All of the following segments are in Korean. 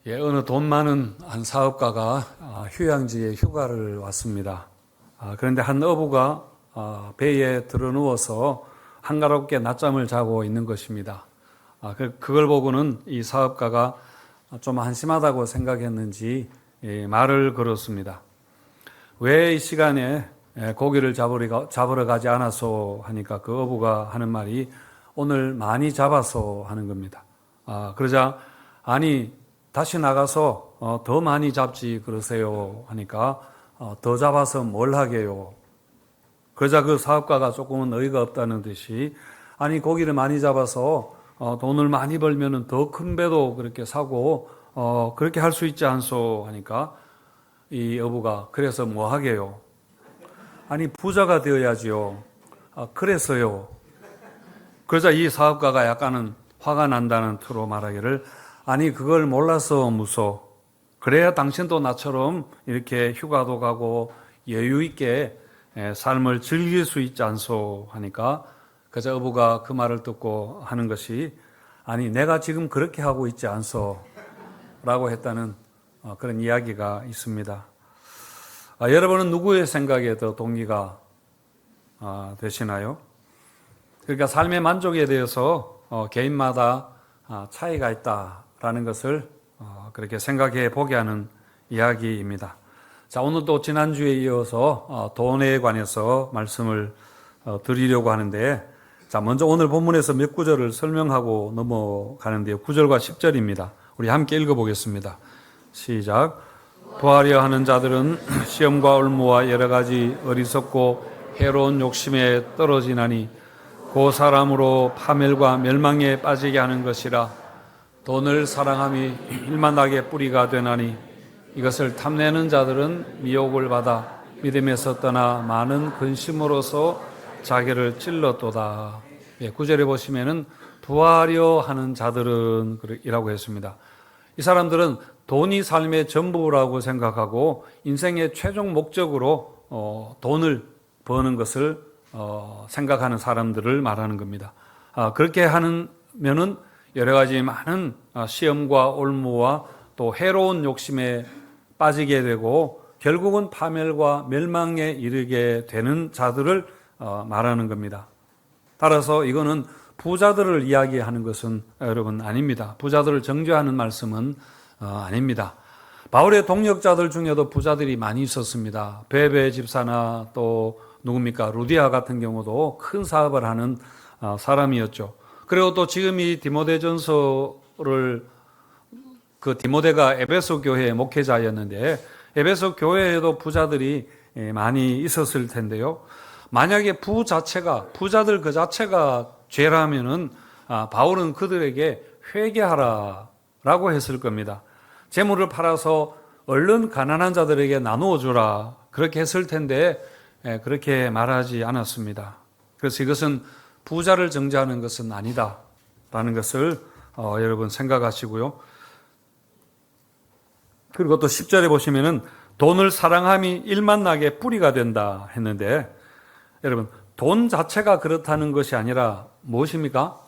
어느 돈 많은 한 사업가가 휴양지에 휴가를 왔습니다. 그런데 한 어부가 배에 들어 누워서 한가롭게 낮잠을 자고 있는 것입니다. 그걸 보고는 이 사업가가 좀 한심하다고 생각했는지 말을 걸었습니다. 왜 이 시간에 고기를 잡으러 가지 않았소 하니까 그 어부가 하는 말이 오늘 많이 잡았소 하는 겁니다. 그러자 아니 다시 나가서 더 많이 잡지 그러세요 하니까 더 잡아서 뭘 하게요. 그러자 그 사업가가 조금은 어이가 없다는 듯이 아니 고기를 많이 잡아서 돈을 많이 벌면은 더 큰 배도 그렇게 사고 그렇게 할 수 있지 않소 하니까 이 어부가 그래서 뭐 하게요. 아니 부자가 되어야지요. 그래서요. 그러자 이 사업가가 약간은 화가 난다는 투로 말하기를 아니 그걸 몰라서 무소. 그래야 당신도 나처럼 이렇게 휴가도 가고 여유 있게 삶을 즐길 수 있지 않소 하니까 그저 어부가 그 말을 듣고 하는 것이 아니 내가 지금 그렇게 하고 있지 않소 라고 했다는 그런 이야기가 있습니다. 여러분은 누구의 생각에 더 동의가 되시나요? 그러니까 삶의 만족에 대해서 개인마다 차이가 있다라는 것을 그렇게 생각해 보게 하는 이야기입니다. 자, 오늘도 지난주에 이어서 돈에 관해서 말씀을 드리려고 하는데, 자, 먼저 오늘 본문에서 몇 구절을 설명하고 넘어가는데요. 9절과 10절입니다. 우리 함께 읽어보겠습니다. 시작. 부하려 하는 자들은 시험과 올무와 여러 가지 어리석고 해로운 욕심에 떨어지나니 그 사람으로 파멸과 멸망에 빠지게 하는 것이라. 돈을 사랑함이 일만하게 뿌리가 되나니 이것을 탐내는 자들은 미혹을 받아 믿음에서 떠나 많은 근심으로서 자기를 찔렀도다. 9절에 보시면은 부하려 하는 자들은 이라고 했습니다. 이 사람들은 돈이 삶의 전부라고 생각하고 인생의 최종 목적으로 돈을 버는 것을 생각하는 사람들을 말하는 겁니다. 그렇게 하면은 여러 가지 많은 시험과 올무와 또 해로운 욕심에 빠지게 되고 결국은 파멸과 멸망에 이르게 되는 자들을 말하는 겁니다. 따라서 이거는 부자들을 이야기하는 것은 여러분 아닙니다. 부자들을 정죄하는 말씀은 아닙니다. 바울의 동역자들 중에도 부자들이 많이 있었습니다. 베베 집사나 또 누굽니까? 루디아 같은 경우도 큰 사업을 하는 사람이었죠. 그리고 또 지금 이 디모데전서를 그 디모데가 에베소 교회의 목회자였는데 에베소 교회에도 부자들이 많이 있었을 텐데요. 만약에 부자들 그 자체가 죄라면은 바울은 그들에게 회개하라라고 했을 겁니다. 재물을 팔아서 얼른 가난한 자들에게 나누어 주라 그렇게 했을 텐데 그렇게 말하지 않았습니다. 그래서 이것은 부자를 정죄하는 것은 아니다라는 것을 여러분 생각하시고요. 그리고 또 10절에 보시면은 돈을 사랑함이 일만나게 뿌리가 된다 했는데 여러분 돈 자체가 그렇다는 것이 아니라 무엇입니까?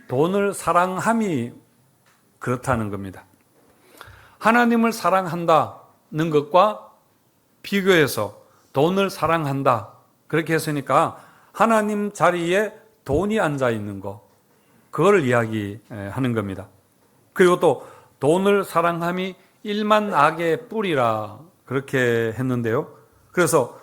돈을 사랑함이 그렇다는 겁니다. 하나님을 사랑한다는 것과 비교해서 돈을 사랑한다 그렇게 했으니까 하나님 자리에 돈이 앉아 있는 거 그걸 이야기하는 겁니다. 그리고 또 돈을 사랑함이 일만 악의 뿌리라 그렇게 했는데요. 그래서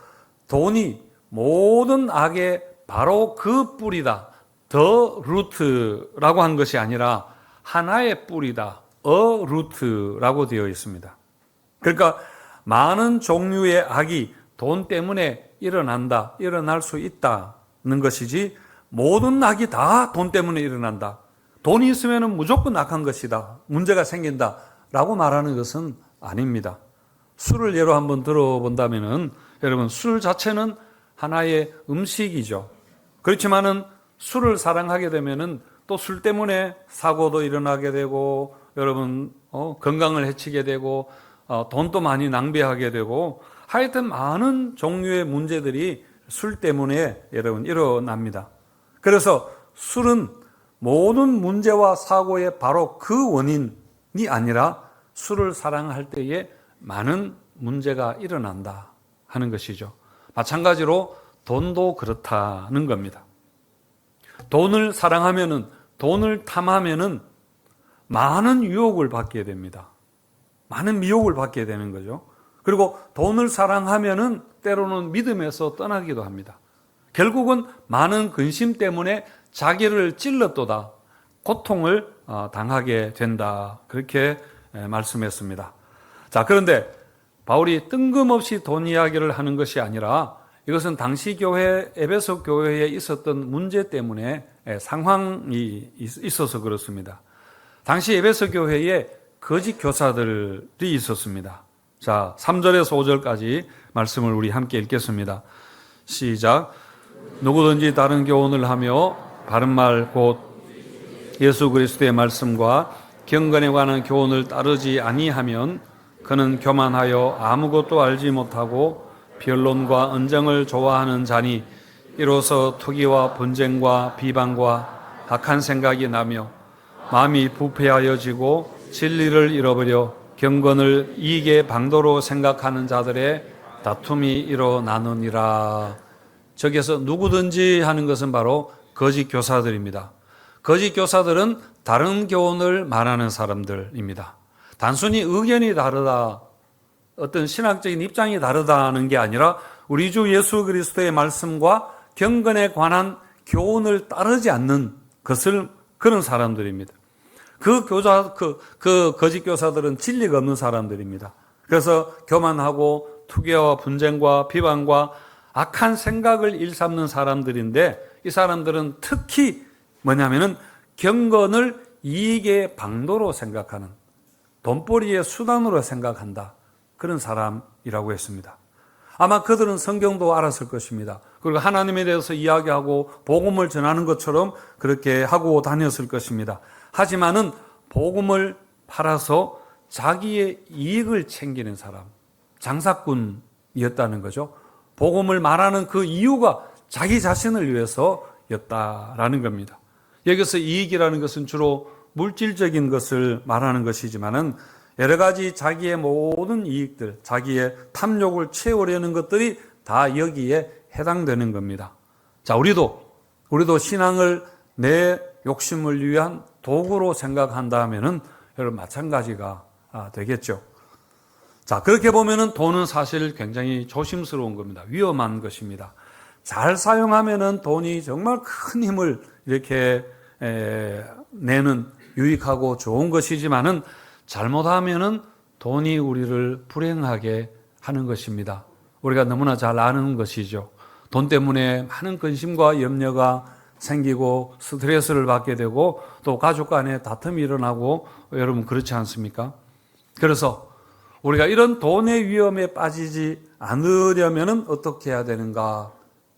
돈이 모든 악의 바로 그 뿌리다. 더 루트라고 한 것이 아니라 하나의 뿌리다. 어 루트라고 되어 있습니다. 그러니까 많은 종류의 악이 돈 때문에 일어날 수 있다는 것이지 모든 악이 다 돈 때문에 일어난다. 돈이 있으면 무조건 악한 것이다. 문제가 생긴다라고 말하는 것은 아닙니다. 술을 예로 한번 들어본다면은 여러분 술 자체는 하나의 음식이죠. 그렇지만은 술을 사랑하게 되면은 또 술 때문에 사고도 일어나게 되고 여러분 건강을 해치게 되고 돈도 많이 낭비하게 되고 하여튼 많은 종류의 문제들이 술 때문에 여러분 일어납니다. 그래서 술은 모든 문제와 사고의 바로 그 원인 아니라 술을 사랑할 때에 많은 문제가 일어난다 하는 것이죠. 마찬가지로 돈도 그렇다는 겁니다. 돈을 사랑하면은, 돈을 탐하면은 많은 유혹을 받게 됩니다. 많은 미혹을 받게 되는 거죠. 그리고 돈을 사랑하면은 때로는 믿음에서 떠나기도 합니다. 결국은 많은 근심 때문에 자기를 찔렀도다 고통을 당하게 된다. 그렇게 말씀했습니다. 자, 그런데 바울이 뜬금없이 돈 이야기를 하는 것이 아니라 이것은 당시 교회, 에베소 교회에 있었던 문제 때문에 상황이 있어서 그렇습니다. 당시 에베소 교회에 거짓 교사들이 있었습니다. 자, 3절에서 5절까지 말씀을 우리 함께 읽겠습니다. 시작. 누구든지 다른 교훈을 하며 바른 말 곧 예수 그리스도의 말씀과 경건에 관한 교훈을 따르지 아니하면 그는 교만하여 아무것도 알지 못하고 변론과 언쟁을 좋아하는 자니 이로써 투기와 분쟁과 비방과 악한 생각이 나며 마음이 부패하여지고 진리를 잃어버려 경건을 이익의 방도로 생각하는 자들의 다툼이 일어나느니라. 저기서 누구든지 하는 것은 바로 거짓 교사들입니다. 거짓 교사들은 다른 교훈을 말하는 사람들입니다. 단순히 의견이 다르다, 어떤 신학적인 입장이 다르다는 게 아니라 우리 주 예수 그리스도의 말씀과 경건에 관한 교훈을 따르지 않는 것을 그런 사람들입니다. 그 거짓 교사들은 진리가 없는 사람들입니다. 그래서 교만하고 투기와 분쟁과 비방과 악한 생각을 일삼는 사람들인데 이 사람들은 특히 뭐냐면은 경건을 이익의 방도로 생각하는, 돈벌이의 수단으로 생각한다. 그런 사람이라고 했습니다. 아마 그들은 성경도 알았을 것입니다. 그리고 하나님에 대해서 이야기하고 복음을 전하는 것처럼 그렇게 하고 다녔을 것입니다. 하지만은 복음을 팔아서 자기의 이익을 챙기는 사람, 장사꾼이었다는 거죠. 복음을 말하는 그 이유가 자기 자신을 위해서였다라는 겁니다. 여기서 이익이라는 것은 주로 물질적인 것을 말하는 것이지만은 여러 가지 자기의 모든 이익들, 자기의 탐욕을 채우려는 것들이 다 여기에 해당되는 겁니다. 자, 우리도 신앙을 내 욕심을 위한 도구로 생각한다면은 여러분 마찬가지가 되겠죠. 자, 그렇게 보면은 돈은 사실 굉장히 조심스러운 겁니다. 위험한 것입니다. 잘 사용하면은 돈이 정말 큰 힘을 이렇게 내는 유익하고 좋은 것이지만은 잘못하면은 돈이 우리를 불행하게 하는 것입니다. 우리가 너무나 잘 아는 것이죠. 돈 때문에 많은 근심과 염려가 생기고 스트레스를 받게 되고 또 가족 간에 다툼이 일어나고 여러분 그렇지 않습니까? 그래서 우리가 이런 돈의 위험에 빠지지 않으려면 어떻게 해야 되는가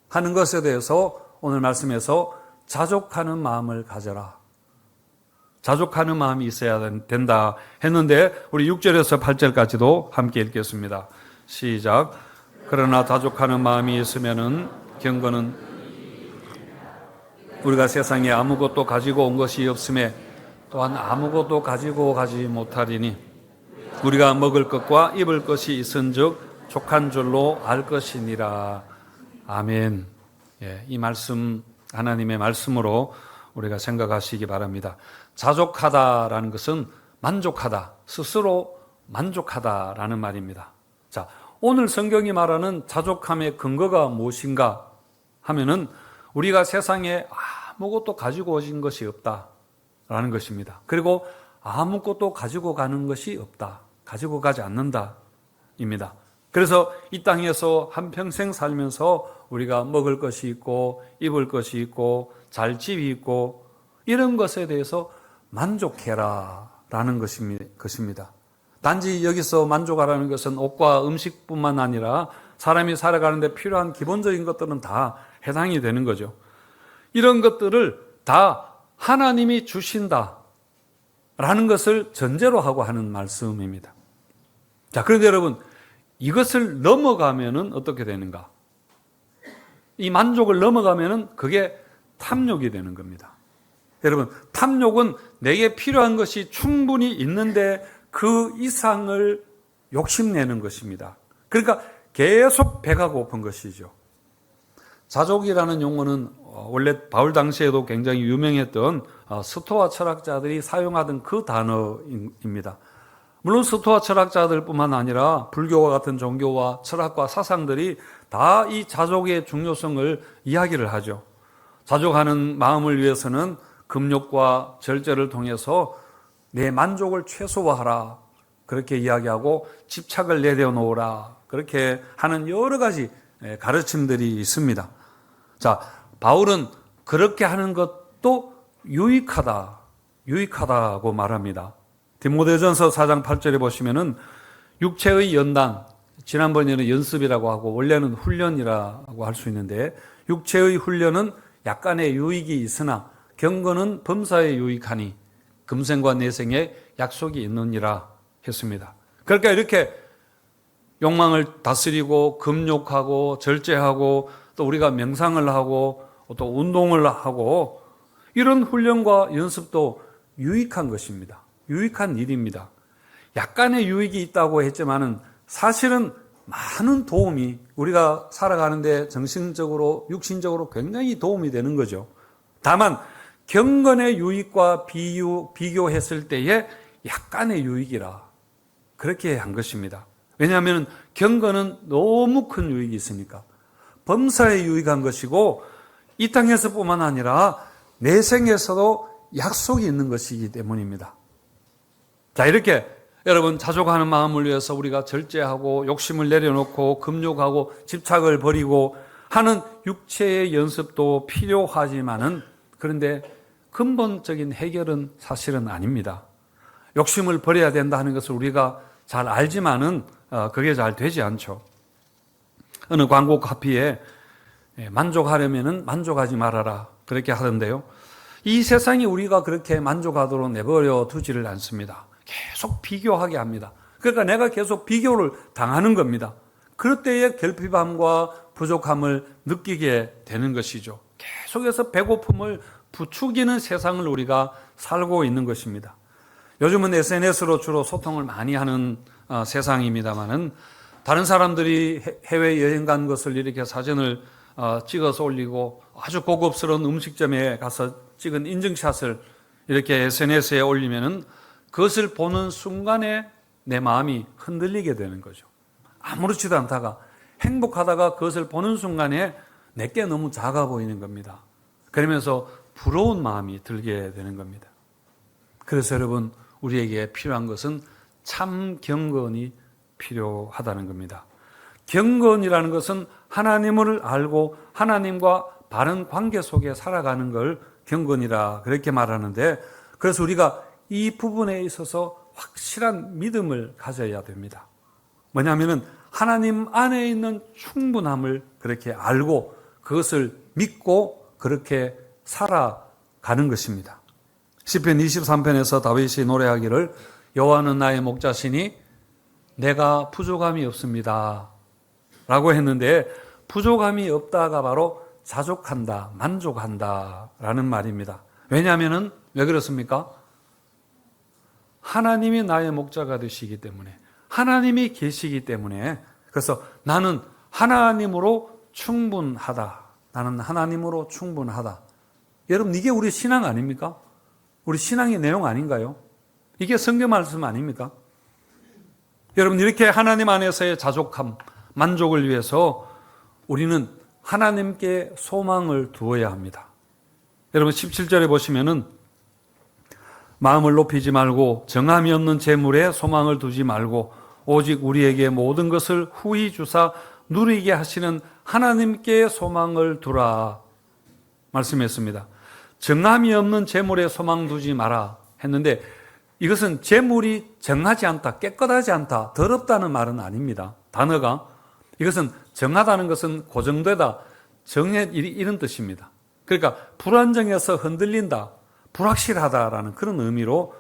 하는 것에 대해서 오늘 말씀에서 자족하는 마음을 가져라. 자족하는 마음이 있어야 된다 했는데 우리 6절에서 8절까지도 함께 읽겠습니다. 시작. 그러나 자족하는 마음이 있으면은 경건은 우리가 세상에 아무것도 가지고 온 것이 없음에 또한 아무것도 가지고 가지 못하리니 우리가 먹을 것과 입을 것이 있은즉 족한 줄로 알 것이니라. 아멘. 예, 이 말씀 하나님의 말씀으로 우리가 생각하시기 바랍니다. 자족하다라는 것은 만족하다, 스스로 만족하다라는 말입니다. 자, 오늘 성경이 말하는 자족함의 근거가 무엇인가 하면은 우리가 세상에 아무것도 가지고 오신 것이 없다라는 것입니다. 그리고 아무것도 가지고 가는 것이 없다, 가지고 가지 않는다입니다. 그래서 이 땅에서 한평생 살면서 우리가 먹을 것이 있고 입을 것이 있고 잘 집이 있고 이런 것에 대해서 만족해라 라는 것입니다. 단지 여기서 만족하라는 것은 옷과 음식뿐만 아니라 사람이 살아가는데 필요한 기본적인 것들은 다 해당이 되는 거죠. 이런 것들을 다 하나님이 주신다 라는 것을 전제로 하고 하는 말씀입니다. 자, 그런데 여러분, 이것을 넘어가면은 어떻게 되는가? 이 만족을 넘어가면은 그게 탐욕이 되는 겁니다. 여러분, 탐욕은 내게 필요한 것이 충분히 있는데 그 이상을 욕심내는 것입니다. 그러니까 계속 배가 고픈 것이죠. 자족이라는 용어는 원래 바울 당시에도 굉장히 유명했던 스토아 철학자들이 사용하던 그 단어입니다. 물론 스토아 철학자들뿐만 아니라 불교와 같은 종교와 철학과 사상들이 다 이 자족의 중요성을 이야기를 하죠. 자족하는 마음을 위해서는 금욕과 절제를 통해서 내 만족을 최소화하라, 그렇게 이야기하고 집착을 내려놓으라, 그렇게 하는 여러 가지 가르침들이 있습니다. 자, 바울은 그렇게 하는 것도 유익하다고 말합니다. 디모데전서 4장 8절에 보시면은 육체의 연단, 지난번에는 연습이라고 하고 원래는 훈련이라고 할 수 있는데, 육체의 훈련은 약간의 유익이 있으나 경건은 범사에 유익하니 금생과 내생에 약속이 있느니라 했습니다. 그러니까 이렇게 욕망을 다스리고 금욕하고 절제하고 또 우리가 명상을 하고 또 운동을 하고 이런 훈련과 연습도 유익한 것입니다. 유익한 일입니다. 약간의 유익이 있다고 했지만은 사실은 많은 도움이 우리가 살아가는데 정신적으로 육신적으로 굉장히 도움이 되는 거죠. 다만 경건의 유익과 비교했을 때에 약간의 유익이라 그렇게 한 것입니다. 왜냐하면 경건은 너무 큰 유익이 있으니까. 범사에 유익한 것이고 이 땅에서뿐만 아니라 내생에서도 약속이 있는 것이기 때문입니다. 자, 이렇게 여러분 자족하는 마음을 위해서 우리가 절제하고 욕심을 내려놓고 금욕하고 집착을 버리고 하는 육체의 연습도 필요하지만은 그런데 근본적인 해결은 사실은 아닙니다. 욕심을 버려야 된다 하는 것을 우리가 잘 알지만은 그게 잘 되지 않죠. 어느 광고 카피에 만족하려면은 만족하지 말아라 그렇게 하던데요. 이 세상이 우리가 그렇게 만족하도록 내버려 두지를 않습니다. 계속 비교하게 합니다. 그러니까 내가 계속 비교를 당하는 겁니다. 그럴 때에 결핍함과 부족함을 느끼게 되는 것이죠. 계속해서 배고픔을 부추기는 세상을 우리가 살고 있는 것입니다. 요즘은 SNS로 주로 소통을 많이 하는 세상입니다만은 다른 사람들이 해외여행 간 것을 이렇게 사진을 찍어서 올리고 아주 고급스러운 음식점에 가서 찍은 인증샷을 이렇게 SNS에 올리면은 그것을 보는 순간에 내 마음이 흔들리게 되는 거죠. 아무렇지도 않다가 행복하다가 그것을 보는 순간에 내게 너무 작아 보이는 겁니다. 그러면서 부러운 마음이 들게 되는 겁니다. 그래서 여러분, 우리에게 필요한 것은 참 경건이 필요하다는 겁니다. 경건이라는 것은 하나님을 알고 하나님과 바른 관계 속에 살아가는 걸 경건이라 그렇게 말하는데, 그래서 우리가 이 부분에 있어서 확실한 믿음을 가져야 됩니다. 뭐냐면은 하나님 안에 있는 충분함을 그렇게 알고 그것을 믿고 그렇게 살아가는 것입니다. 시편 23편에서 다윗이 노래하기를 여호와는 나의 목자시니 내가 부족함이 없습니다 라고 했는데, 부족함이 없다가 바로 자족한다, 만족한다 라는 말입니다. 왜냐하면 왜 그렇습니까? 하나님이 나의 목자가 되시기 때문에, 하나님이 계시기 때문에, 그래서 나는 하나님으로 충분하다. 나는 하나님으로 충분하다. 여러분, 이게 우리 신앙 아닙니까? 우리 신앙의 내용 아닌가요? 이게 성경 말씀 아닙니까? 여러분, 이렇게 하나님 안에서의 자족함, 만족을 위해서 우리는 하나님께 소망을 두어야 합니다. 여러분, 17절에 보시면은 마음을 높이지 말고 정함이 없는 재물에 소망을 두지 말고 오직 우리에게 모든 것을 후히 주사 누리게 하시는 하나님께 소망을 두라 말씀했습니다. 정함이 없는 재물에 소망 두지 마라 했는데, 이것은 재물이 정하지 않다, 깨끗하지 않다, 더럽다는 말은 아닙니다. 단어가 이것은 정하다는 것은 고정되다, 정해 이런 뜻입니다. 그러니까 불안정해서 흔들린다, 불확실하다라는 그런 의미로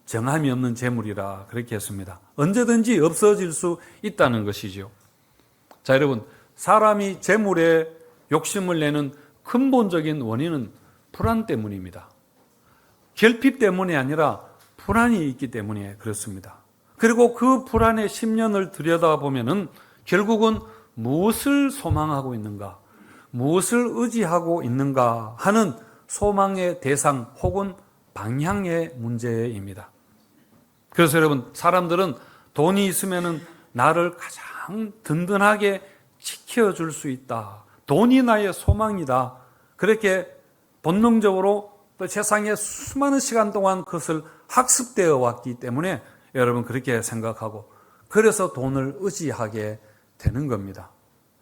정함이 없는 재물이라 그렇게 했습니다. 언제든지 없어질 수 있다는 것이죠. 자, 여러분, 사람이 재물에 욕심을 내는 근본적인 원인은 불안 때문입니다. 결핍 때문이 아니라 불안이 있기 때문에 그렇습니다. 그리고 그 불안의 10년을 들여다보면은 결국은 무엇을 소망하고 있는가, 무엇을 의지하고 있는가 하는 소망의 대상 혹은 방향의 문제입니다. 그래서 여러분, 사람들은 돈이 있으면은 나를 가장 든든하게 지켜줄 수 있다. 돈이 나의 소망이다. 그렇게 본능적으로 또 세상에 수많은 시간 동안 그것을 학습되어 왔기 때문에 여러분 그렇게 생각하고 그래서 돈을 의지하게 되는 겁니다.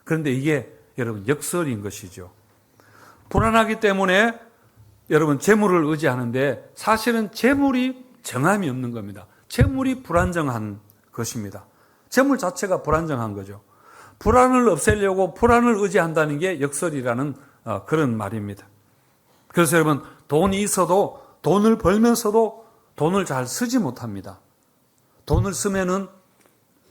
그런데 이게 여러분 역설인 것이죠. 불안하기 때문에 여러분 재물을 의지하는데 사실은 재물이 정함이 없는 겁니다. 재물이 불안정한 것입니다. 재물 자체가 불안정한 거죠. 불안을 없애려고 불안을 의지한다는 게 역설이라는 그런 말입니다. 그래서 여러분 돈이 있어도 돈을 벌면서도 돈을 잘 쓰지 못합니다. 돈을 쓰면은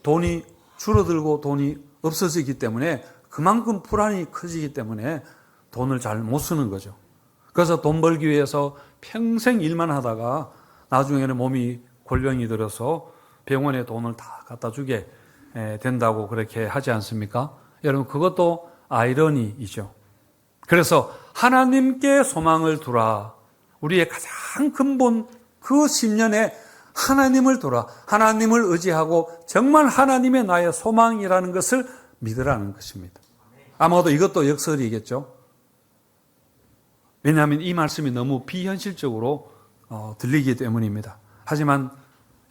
돈이 줄어들고 돈이 없어지기 때문에 그만큼 불안이 커지기 때문에 돈을 잘 못 쓰는 거죠. 그래서 돈 벌기 위해서 평생 일만 하다가 나중에는 몸이 골병이 들어서 병원에 돈을 다 갖다 주게 된다고 그렇게 하지 않습니까? 여러분 그것도 아이러니이죠. 그래서 하나님께 소망을 두라. 우리의 가장 근본 그 10년에 하나님을 두라. 하나님을 의지하고 정말 하나님의 나의 소망이라는 것을 믿으라는 것입니다. 아마도 이것도 역설이겠죠. 왜냐하면 이 말씀이 너무 비현실적으로 들리기 때문입니다. 하지만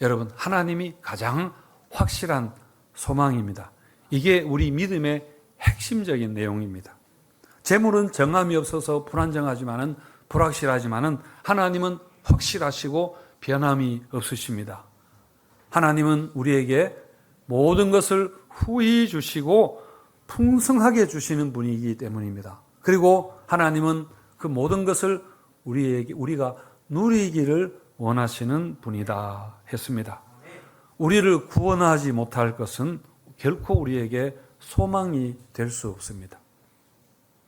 여러분 하나님이 가장 확실한 소망입니다. 이게 우리 믿음의 핵심적인 내용입니다. 재물은 정함이 없어서 불안정하지만은 불확실하지만은 하나님은 확실하시고 변함이 없으십니다. 하나님은 우리에게 모든 것을 후히 주시고 풍성하게 주시는 분이기 때문입니다. 그리고 하나님은 그 모든 것을 우리가 누리기를 원하시는 분이다 했습니다. 우리를 구원하지 못할 것은 결코 우리에게 소망이 될 수 없습니다.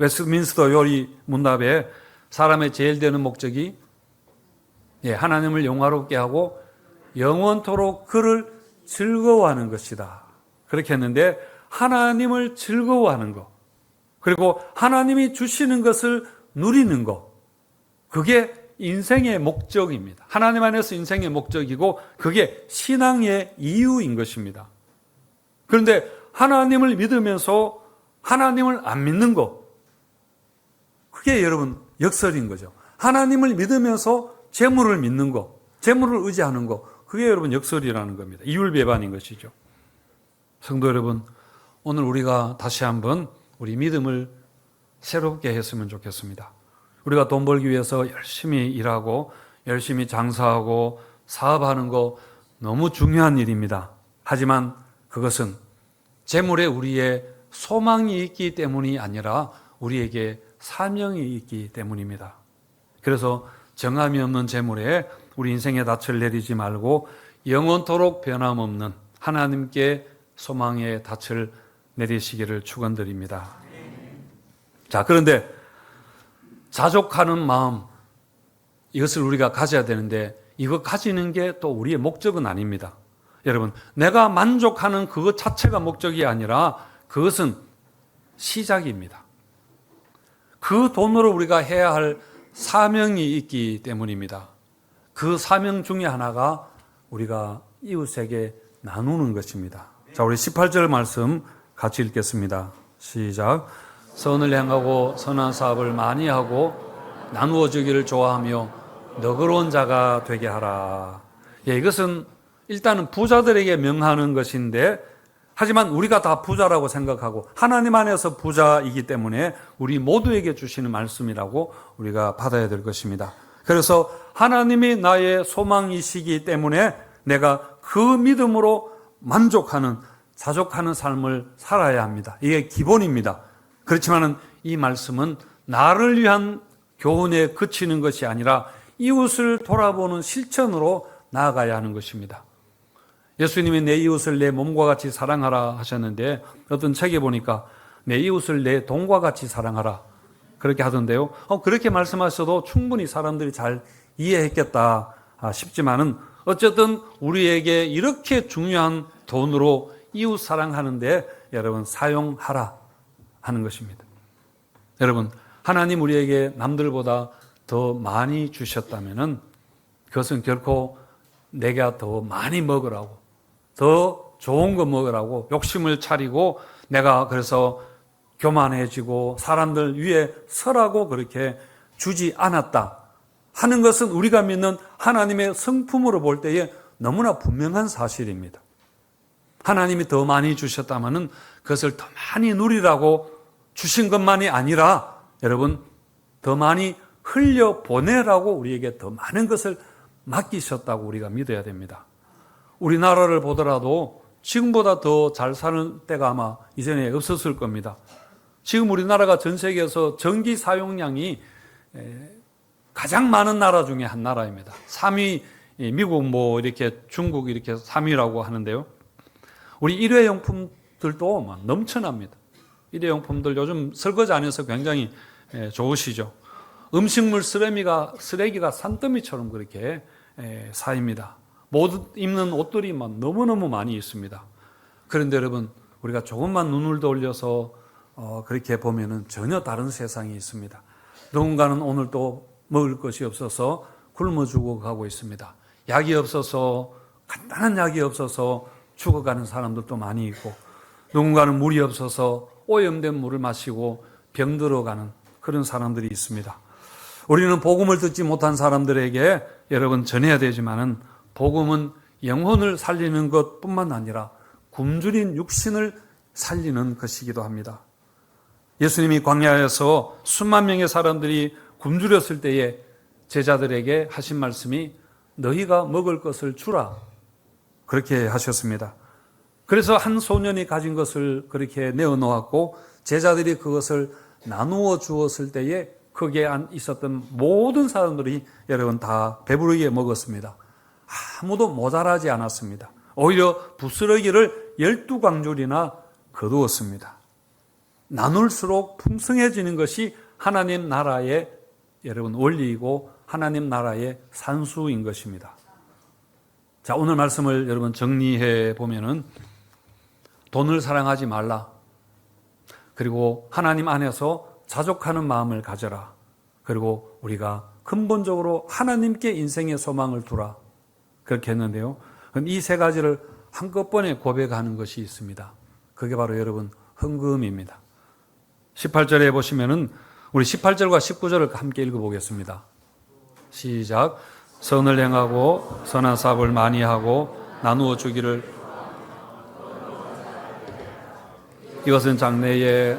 웨스트민스터 요리 문답에 사람의 제일 되는 목적이 하나님을 영화롭게 하고 영원토록 그를 즐거워하는 것이다. 그렇게 했는데 하나님을 즐거워하는 것, 그리고 하나님이 주시는 것을 누리는 것, 그게 인생의 목적입니다. 하나님 안에서 인생의 목적이고 그게 신앙의 이유인 것입니다. 그런데 하나님을 믿으면서 하나님을 안 믿는 것, 그게 여러분 역설인 거죠. 하나님을 믿으면서 재물을 믿는 것, 재물을 의지하는 것, 그게 여러분 역설이라는 겁니다. 이율배반인 것이죠. 성도 여러분, 오늘 우리가 다시 한번 우리 믿음을 새롭게 했으면 좋겠습니다. 우리가 돈 벌기 위해서 열심히 일하고 열심히 장사하고 사업하는 거 너무 중요한 일입니다. 하지만 그것은 재물에 우리의 소망이 있기 때문이 아니라 우리에게 사명이 있기 때문입니다. 그래서 정함이 없는 재물에 우리 인생의 닻을 내리지 말고 영원토록 변함없는 하나님께 소망의 닻을 내리시기를 축원드립니다. 자, 그런데 자족하는 마음, 이것을 우리가 가져야 되는데 이거 가지는 게 또 우리의 목적은 아닙니다. 여러분, 내가 만족하는 그것 자체가 목적이 아니라 그것은 시작입니다. 그 돈으로 우리가 해야 할 사명이 있기 때문입니다. 그 사명 중에 하나가 우리가 이웃에게 나누는 것입니다. 자, 우리 18절 말씀 같이 읽겠습니다. 시작. 선을 행하고 선한 사업을 많이 하고 나누어 주기를 좋아하며 너그러운 자가 되게 하라. 이것은 일단은 부자들에게 명하는 것인데, 하지만 우리가 다 부자라고 생각하고 하나님 안에서 부자이기 때문에 우리 모두에게 주시는 말씀이라고 우리가 받아야 될 것입니다. 그래서 하나님이 나의 소망이시기 때문에 내가 그 믿음으로 만족하는, 자족하는 삶을 살아야 합니다. 이게 기본입니다. 그렇지만은 이 말씀은 나를 위한 교훈에 그치는 것이 아니라 이웃을 돌아보는 실천으로 나아가야 하는 것입니다. 예수님이 내 이웃을 내 몸과 같이 사랑하라 하셨는데 어떤 책에 보니까 내 이웃을 내 돈과 같이 사랑하라 그렇게 하던데요. 그렇게 말씀하셔도 충분히 사람들이 잘 이해했겠다 싶지만은 어쨌든 우리에게 이렇게 중요한 돈으로 이웃 사랑하는데 여러분 사용하라 하는 것입니다. 여러분 하나님 우리에게 남들보다 더 많이 주셨다면은 그것은 결코 내가 더 많이 먹으라고 더 좋은 거 먹으라고 욕심을 차리고 내가 그래서 교만해지고 사람들 위에 서라고 그렇게 주지 않았다 하는 것은 우리가 믿는 하나님의 성품으로 볼 때에 너무나 분명한 사실입니다. 하나님이 더 많이 주셨다면은 그것을 더 많이 누리라고 주신 것만이 아니라 여러분 더 많이 흘려보내라고 우리에게 더 많은 것을 맡기셨다고 우리가 믿어야 됩니다. 우리나라를 보더라도 지금보다 더 잘 사는 때가 아마 이전에 없었을 겁니다. 지금 우리나라가 전 세계에서 전기 사용량이 가장 많은 나라 중에 한 나라입니다. 3위 미국 이렇게 중국 이렇게 3위라고 하는데요. 우리 일회용품들도 막 넘쳐납니다. 일회용품들 요즘 설거지 안 해서 굉장히 좋으시죠. 음식물 쓰레기가 산더미처럼 그렇게 쌓입니다. 못 입는 옷들이 막 너무너무 많이 있습니다. 그런데 여러분 우리가 조금만 눈을 돌려서 그렇게 보면은 전혀 다른 세상이 있습니다. 누군가는 오늘 또 먹을 것이 없어서 굶어 죽어가고 있습니다. 약이 없어서 간단한 약이 없어서 죽어가는 사람들도 많이 있고 누군가는 물이 없어서 오염된 물을 마시고 병들어가는 그런 사람들이 있습니다. 우리는 복음을 듣지 못한 사람들에게 여러분 전해야 되지만은 복음은 영혼을 살리는 것뿐만 아니라 굶주린 육신을 살리는 것이기도 합니다. 예수님이 광야에서 수만 명의 사람들이 굶주렸을 때에 제자들에게 하신 말씀이 너희가 먹을 것을 주라 그렇게 하셨습니다. 그래서 한 소년이 가진 것을 그렇게 내어놓았고 제자들이 그것을 나누어 주었을 때에 거기에 있었던 모든 사람들이 여러분 다 배부르게 먹었습니다. 아무도 모자라지 않았습니다. 오히려 부스러기를 12광줄이나 거두었습니다. 나눌수록 풍성해지는 것이 하나님 나라의 여러분 원리이고 하나님 나라의 산수인 것입니다. 자, 오늘 말씀을 여러분 정리해 보면은 돈을 사랑하지 말라. 그리고 하나님 안에서 자족하는 마음을 가져라. 그리고 우리가 근본적으로 하나님께 인생의 소망을 두라. 그렇게 했는데요. 이 세 가지를 한꺼번에 고백하는 것이 있습니다. 그게 바로 여러분 헌금입니다. 18절에 보시면은 우리 18절과 19절을 함께 읽어보겠습니다. 시작. 선을 행하고 선한 사업을 많이 하고 나누어 주기를 이것은 장래에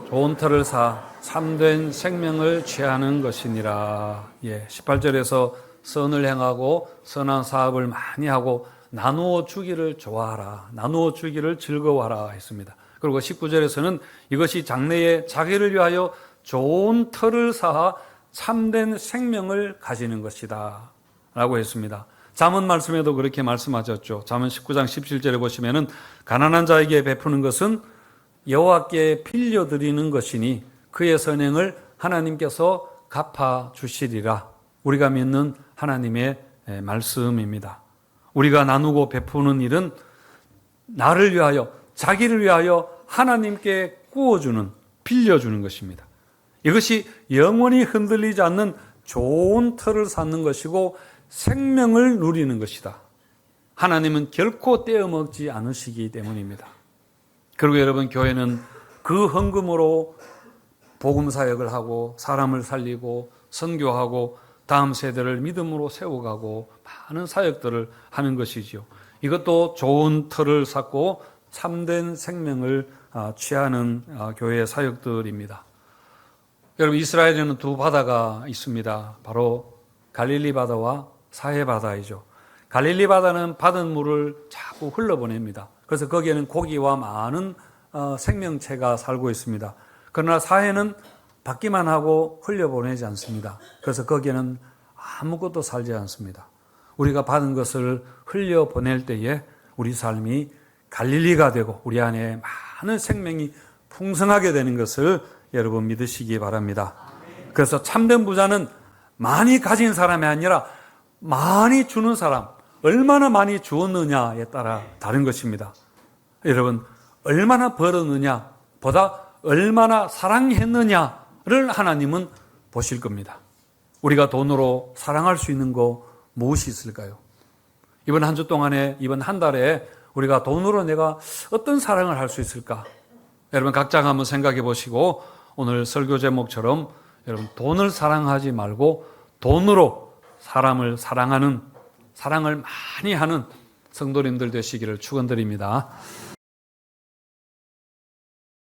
좋은 터를 사 참된 생명을 취하는 것이니라. 18절에서 선을 행하고 선한 사업을 많이 하고 나누어 주기를 좋아하라. 나누어 주기를 즐거워하라 했습니다. 그리고 19절에서는 이것이 장래에 자기를 위하여 좋은 터를 쌓아 참된 생명을 가지는 것이다 라고 했습니다. 잠언 말씀에도 그렇게 말씀하셨죠. 잠언 19장 17절에 보시면은 가난한 자에게 베푸는 것은 여호와께 빌려드리는 것이니 그의 선행을 하나님께서 갚아 주시리라. 우리가 믿는 하나님의 말씀입니다. 우리가 나누고 베푸는 일은 나를 위하여 자기를 위하여 하나님께 구워주는 빌려주는 것입니다. 이것이 영원히 흔들리지 않는 좋은 터를 쌓는 것이고 생명을 누리는 것이다. 하나님은 결코 떼어먹지 않으시기 때문입니다. 그리고 여러분 교회는 그 헌금으로 복음 사역을 하고 사람을 살리고 선교하고 다음 세대를 믿음으로 세워가고 많은 사역들을 하는 것이지요. 이것도 좋은 터를 쌓고 참된 생명을 취하는 교회의 사역들입니다. 여러분 이스라엘에는 두 바다가 있습니다. 바로 갈릴리 바다와 사해 바다이죠. 갈릴리 바다는 받은 물을 자꾸 흘러보냅니다. 그래서 거기에는 고기와 많은 생명체가 살고 있습니다. 그러나 사해는 받기만 하고 흘려보내지 않습니다. 그래서 거기에는 아무것도 살지 않습니다. 우리가 받은 것을 흘려보낼 때에 우리 삶이 갈릴리가 되고 우리 안에 많은 생명이 풍성하게 되는 것을 여러분 믿으시기 바랍니다. 그래서 참된 부자는 많이 가진 사람이 아니라 많이 주는 사람, 얼마나 많이 주었느냐에 따라 다른 것입니다. 여러분, 얼마나 벌었느냐 보다 얼마나 사랑했느냐를 하나님은 보실 겁니다. 우리가 돈으로 사랑할 수 있는 거 무엇이 있을까요? 이번 한 주 동안에, 이번 한 달에 우리가 돈으로 내가 어떤 사랑을 할 수 있을까? 여러분 각자 한번 생각해 보시고 오늘 설교 제목처럼 여러분 돈을 사랑하지 말고 돈으로 사람을 사랑하는, 사랑을 많이 하는 성도님들 되시기를 축원드립니다.